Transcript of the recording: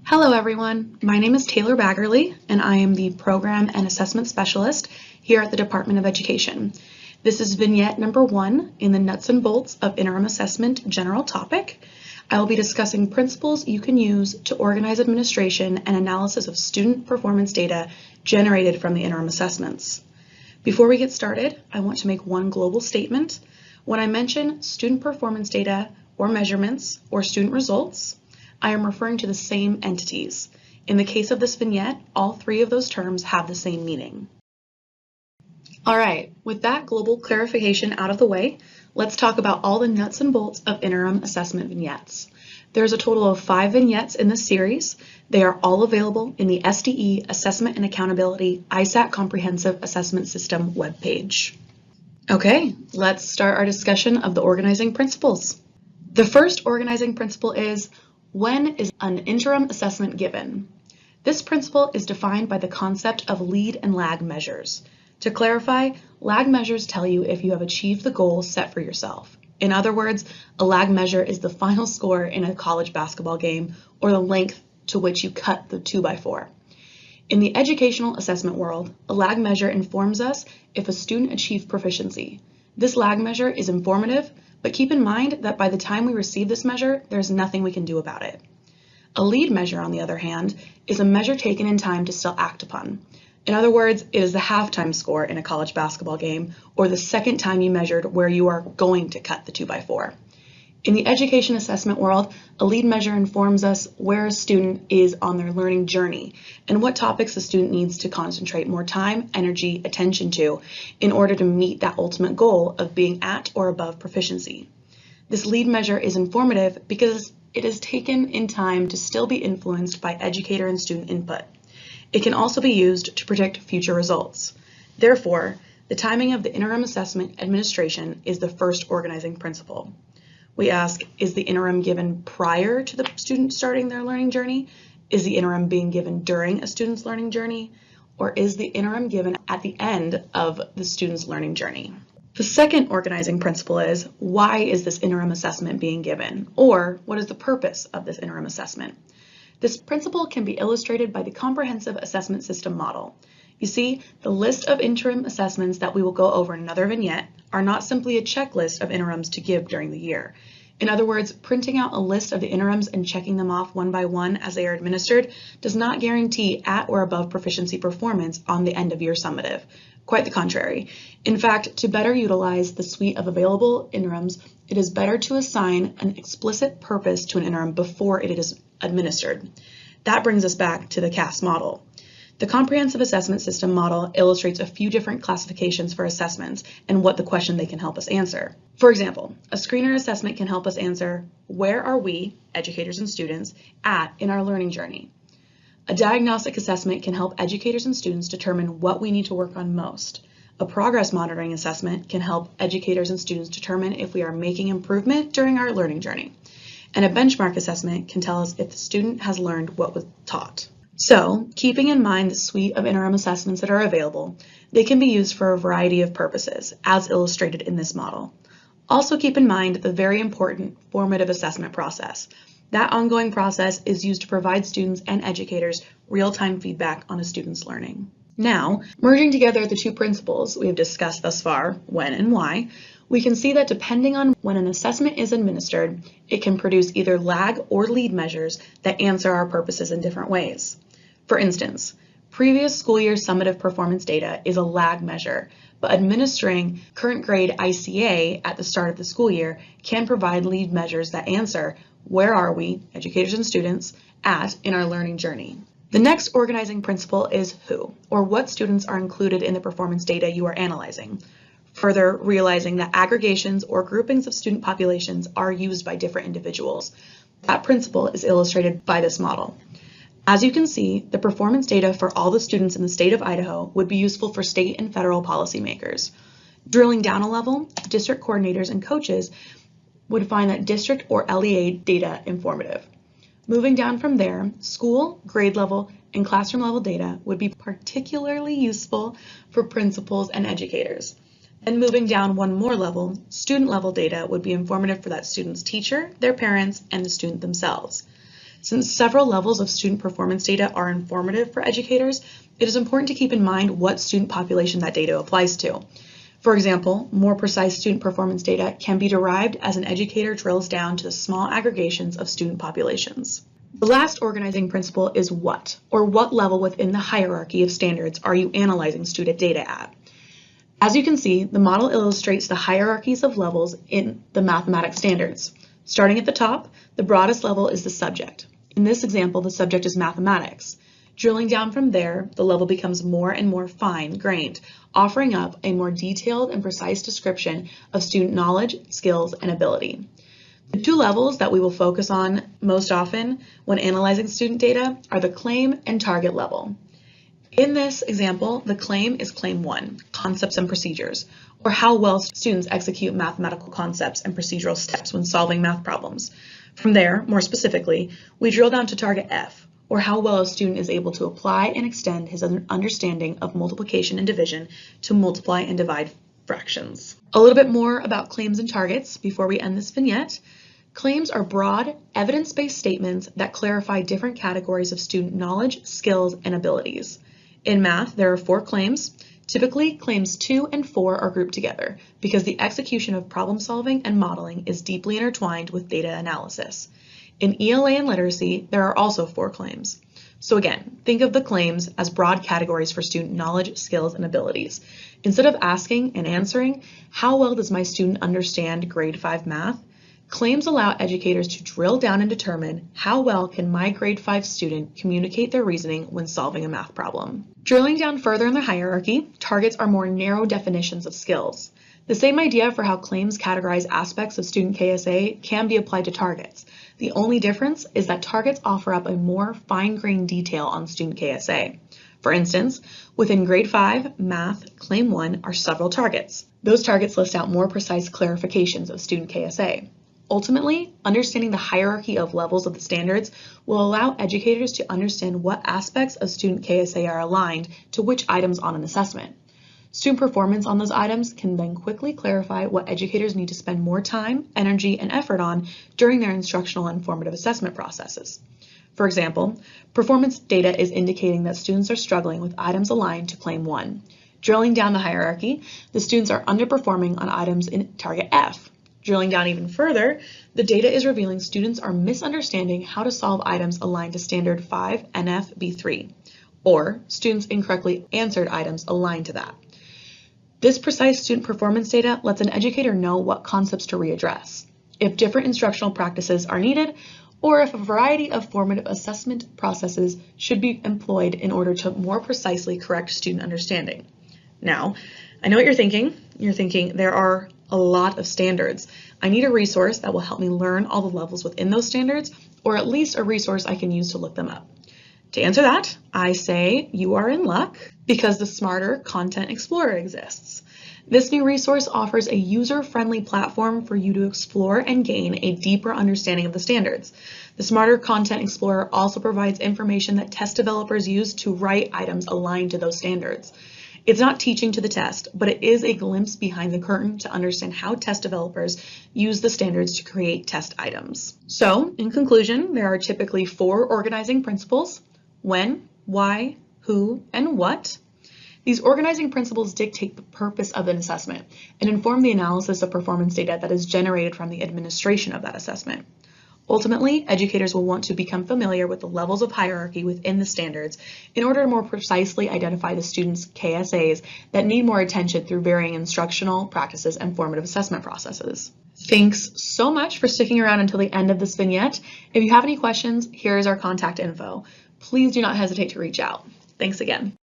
Hello everyone, my name is Taylor Baggerly and I am the Program and Assessment Specialist here at the Department of Education. This is vignette number 1 in the nuts and bolts of interim assessment general topic. I will be discussing principles you can use to organize administration and analysis of student performance data generated from the interim assessments. Before we get started, I want to make one global statement. When I mention student performance data or measurements or student results, I am referring to the same entities. In the case of this vignette, all three of those terms have the same meaning. All right, with that global clarification out of the way, let's talk about all the nuts and bolts of interim assessment vignettes. There's a total of 5 vignettes in this series. They are all available in the SDE Assessment and Accountability ISAT Comprehensive Assessment System webpage. Okay, let's start our discussion of the organizing principles. The first organizing principle is, when is an interim assessment given? This principle is defined by the concept of lead and lag measures. To clarify, lag measures tell you if you have achieved the goal set for yourself. In other words, a lag measure is the final score in a college basketball game or the length to which you cut the 2x4. In the educational assessment world, a lag measure informs us if a student achieved proficiency. This lag measure is informative, but keep in mind that by the time we receive this measure, there's nothing we can do about it. A lead measure, on the other hand, is a measure taken in time to still act upon. In other words, it is the halftime score in a college basketball game or the second time you measured where you are going to cut the 2x4. In the education assessment world, a lead measure informs us where a student is on their learning journey and what topics the student needs to concentrate more time, energy, attention to in order to meet that ultimate goal of being at or above proficiency. This lead measure is informative because it is taken in time to still be influenced by educator and student input. It can also be used to predict future results. Therefore, the timing of the interim assessment administration is the first organizing principle. We ask, is the interim given prior to the student starting their learning journey? Is the interim being given during a student's learning journey? Or is the interim given at the end of the student's learning journey? The second organizing principle is, why is this interim assessment being given? Or what is the purpose of this interim assessment? This principle can be illustrated by the Comprehensive Assessment System model. You see, the list of interim assessments that we will go over in another vignette are not simply a checklist of interims to give during the year. In other words, printing out a list of the interims and checking them off one by one as they are administered does not guarantee at or above proficiency performance on the end of year summative. Quite the contrary. In fact, to better utilize the suite of available interims, it is better to assign an explicit purpose to an interim before it is administered. That brings us back to the CAS model. The Comprehensive Assessment System model illustrates a few different classifications for assessments and what the question they can help us answer. For example, a screener assessment can help us answer, where are we, educators and students, at in our learning journey? A diagnostic assessment can help educators and students determine what we need to work on most. A progress monitoring assessment can help educators and students determine if we are making improvement during our learning journey. And a benchmark assessment can tell us if the student has learned what was taught. So, keeping in mind the suite of interim assessments that are available, they can be used for a variety of purposes, as illustrated in this model. Also keep in mind the very important formative assessment process. That ongoing process is used to provide students and educators real-time feedback on a student's learning. Now, merging together the two principles we have discussed thus far, when and why, we can see that depending on when an assessment is administered, it can produce either lag or lead measures that answer our purposes in different ways. For instance, previous school year summative performance data is a lag measure, but administering current grade ICA at the start of the school year can provide lead measures that answer, where are we, educators and students, at in our learning journey? The next organizing principle is who, or what students are included in the performance data you are analyzing. Further, realizing that aggregations or groupings of student populations are used by different individuals. That principle is illustrated by this model. As you can see, the performance data for all the students in the state of Idaho would be useful for state and federal policymakers. Drilling down a level, district coordinators and coaches would find that district or LEA data informative. Moving down from there, school, grade level, and classroom level data would be particularly useful for principals and educators. And moving down one more level, student level data would be informative for that student's teacher, their parents, and the student themselves. Since several levels of student performance data are informative for educators, it is important to keep in mind what student population that data applies to. For example, more precise student performance data can be derived as an educator drills down to the small aggregations of student populations. The last organizing principle is what, or what level within the hierarchy of standards are you analyzing student data at? As you can see, the model illustrates the hierarchies of levels in the mathematics standards. Starting at the top, the broadest level is the subject. In this example, the subject is mathematics. Drilling down from there, the level becomes more and more fine-grained, offering up a more detailed and precise description of student knowledge, skills, and ability. The two levels that we will focus on most often when analyzing student data are the claim and target level. In this example, the claim is Claim 1, Concepts and Procedures, or how well students execute mathematical concepts and procedural steps when solving math problems. From there, more specifically, we drill down to Target F, or how well a student is able to apply and extend his understanding of multiplication and division to multiply and divide fractions. A little bit more about claims and targets before we end this vignette. Claims are broad, evidence-based statements that clarify different categories of student knowledge, skills, and abilities. In math, there are 4 claims. Typically, claims 2 and 4 are grouped together because the execution of problem solving and modeling is deeply intertwined with data analysis. In ELA and literacy, there are also 4 claims. So again, think of the claims as broad categories for student knowledge, skills, and abilities. Instead of asking and answering, how well does my student understand grade 5 math? Claims allow educators to drill down and determine how well can my grade 5 student communicate their reasoning when solving a math problem. Drilling down further in the hierarchy, targets are more narrow definitions of skills. The same idea for how claims categorize aspects of student KSA can be applied to targets. The only difference is that targets offer up a more fine-grained detail on student KSA. For instance, within grade 5 math, Claim 1 are several targets. Those targets list out more precise clarifications of student KSA. Ultimately, understanding the hierarchy of levels of the standards will allow educators to understand what aspects of student KSA are aligned to which items on an assessment. Student performance on those items can then quickly clarify what educators need to spend more time, energy, and effort on during their instructional and formative assessment processes. For example, performance data is indicating that students are struggling with items aligned to Claim 1. Drilling down the hierarchy, the students are underperforming on items in Target F. Drilling down even further, the data is revealing students are misunderstanding how to solve items aligned to Standard 5 NF-B3, or students incorrectly answered items aligned to that. This precise student performance data lets an educator know what concepts to readdress, if different instructional practices are needed, or if a variety of formative assessment processes should be employed in order to more precisely correct student understanding. Now, I know what you're thinking. You're thinking there are a lot of standards. I need a resource that will help me learn all the levels within those standards, or at least a resource I can use to look them up. To answer that, I say you are in luck because the Smarter Content Explorer exists. This new resource offers a user-friendly platform for you to explore and gain a deeper understanding of the standards. The Smarter Content Explorer also provides information that test developers use to write items aligned to those standards. It's not teaching to the test, but it is a glimpse behind the curtain to understand how test developers use the standards to create test items. So, in conclusion, there are typically 4 organizing principles: when, why, who, and what. These organizing principles dictate the purpose of an assessment and inform the analysis of performance data that is generated from the administration of that assessment. Ultimately, educators will want to become familiar with the levels of hierarchy within the standards in order to more precisely identify the students' KSAs that need more attention through varying instructional practices and formative assessment processes. Thanks so much for sticking around until the end of this vignette. If you have any questions, here is our contact info. Please do not hesitate to reach out. Thanks again.